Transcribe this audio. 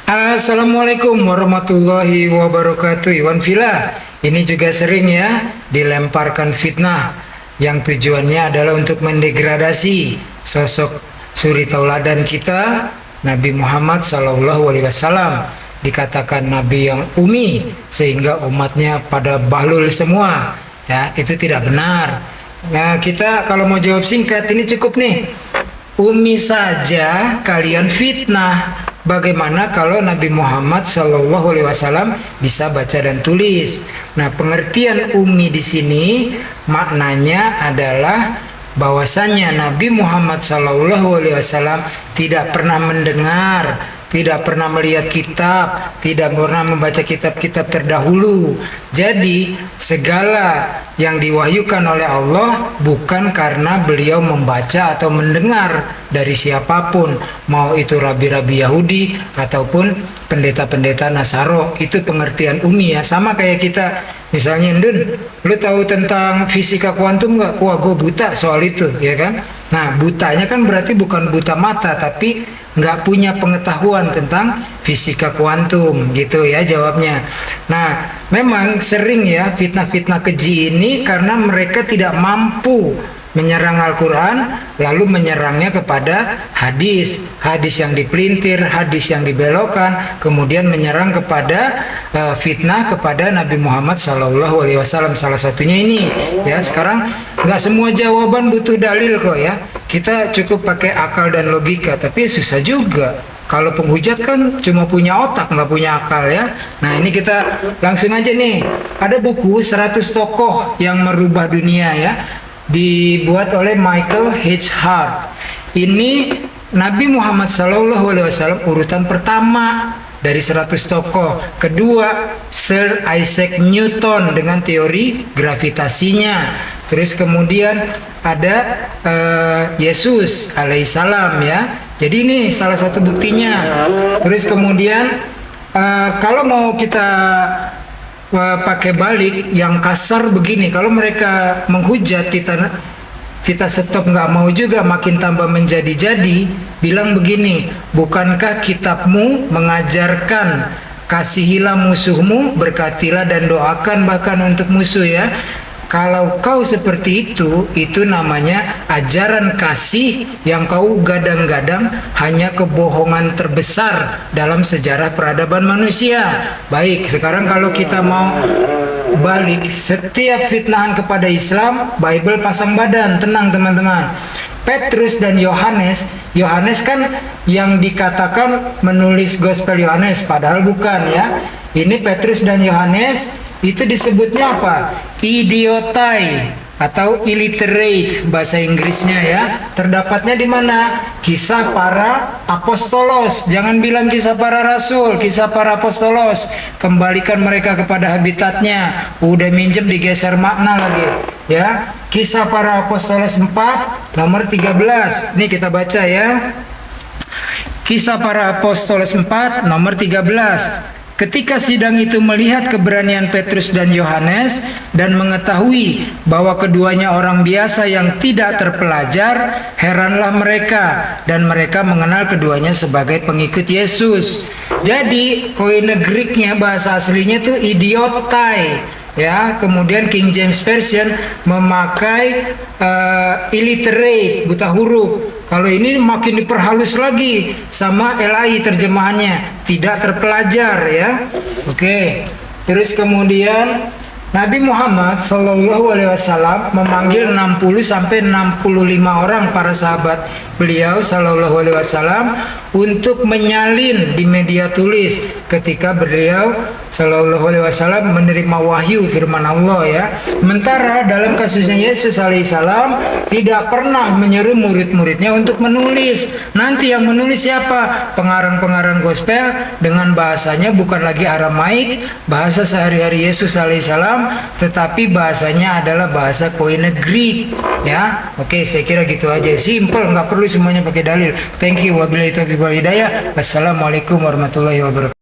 Assalamualaikum warahmatullahi wabarakatuh. Iwan Villa, ini juga sering ya dilemparkan fitnah yang tujuannya adalah untuk mendegradasi sosok suri tauladan kita, Nabi Muhammad SAW. Dikatakan Nabi yang umi sehingga umatnya pada bahlul semua. Ya, itu tidak benar. Nah, kita kalau mau jawab singkat ini cukup nih. Umi saja kalian fitnah. Bagaimana kalau Nabi Muhammad SAW bisa baca dan tulis? Nah, pengertian umi di sini maknanya adalah bahwasannya Nabi Muhammad SAW tidak pernah mendengar, tidak pernah melihat kitab, tidak pernah membaca kitab-kitab terdahulu. Jadi segala yang diwahyukan oleh Allah bukan karena beliau membaca atau mendengar dari siapapun, mau itu rabi-rabi Yahudi ataupun pendeta-pendeta Nasaro. Itu pengertian umi ya. Sama kayak kita, misalnya Ndun, lu tahu tentang fisika kuantum nggak? Wah, gue buta soal itu, ya kan? Nah, butanya kan berarti bukan buta mata, tapi nggak punya pengetahuan tentang fisika kuantum, gitu ya jawabnya. Nah, memang sering ya fitnah-fitnah keji ini karena mereka tidak mampu menyerang Al-Quran, lalu menyerangnya kepada hadis yang dipelintir, hadis yang dibelokkan, kemudian menyerang kepada fitnah kepada Nabi Muhammad SAW. Salah satunya ini ya. Sekarang nggak semua jawaban butuh dalil kok ya, kita cukup pakai akal dan logika, tapi susah juga. Kalau penghujat kan cuma punya otak, nggak punya akal ya. Nah, ini kita langsung aja nih. Ada buku 100 tokoh yang merubah dunia ya, dibuat oleh Michael H. Hart. Ini Nabi Muhammad SAW urutan pertama dari 100 tokoh. Kedua, Sir Isaac Newton dengan teori gravitasinya. Terus kemudian ada Yesus alaihissalam ya. Jadi ini salah satu buktinya. Terus kemudian kalau mau kita pakai balik yang kasar begini, kalau mereka menghujat kita stop, nggak mau juga, makin tambah menjadi-jadi, bilang begini, bukankah kitabmu mengajarkan kasihilah musuhmu, berkatilah dan doakan bahkan untuk musuh ya. Kalau kau seperti itu namanya ajaran kasih yang kau gadang-gadang hanya kebohongan terbesar dalam sejarah peradaban manusia. Baik, sekarang kalau kita mau balik, setiap fitnahan kepada Islam, Bible pasang badan, tenang teman-teman. Petrus dan Yohanes kan yang dikatakan menulis Gospel Yohanes, padahal bukan ya. Ini Petrus dan Yohanes itu disebutnya apa? Idiotai atau illiterate bahasa Inggrisnya ya. Terdapatnya di mana? Kisah para apostolos. Jangan bilang kisah para rasul, kisah para apostolos. Kembalikan mereka kepada habitatnya. Udah minjem digeser makna lagi ya. Kisah para apostolos 4 nomor 13. Nih kita baca ya. Kisah para apostolos 4 nomor 13. Ketika sidang itu melihat keberanian Petrus dan Yohanes dan mengetahui bahwa keduanya orang biasa yang tidak terpelajar, heranlah mereka dan mereka mengenal keduanya sebagai pengikut Yesus. Jadi koine Greeknya, bahasa aslinya itu idiotai ya. Kemudian King James Version memakai illiterate, buta huruf. Kalau ini makin diperhalus lagi sama LAI terjemahannya, tidak terpelajar ya. Oke. Terus kemudian Nabi Muhammad SAW memanggil 60 sampai 65 orang para sahabat beliau SAW untuk menyalin di media tulis ketika beliau SAW menerima wahyu firman Allah ya. Sementara dalam kasusnya Yesus alaihissalam tidak pernah menyuruh murid-muridnya untuk menulis. Nanti yang menulis siapa? Pengarang-pengarang gospel dengan bahasanya bukan lagi Aramaik, bahasa sehari-hari Yesus alaihissalam, tetapi bahasanya adalah bahasa koine Greek ya. Oke, saya kira gitu aja, simple, nggak perlu semuanya pakai dalil. Thank you. Wabillahi taufiq wal hidayah. Wassalamualaikum warahmatullahi wabarakatuh.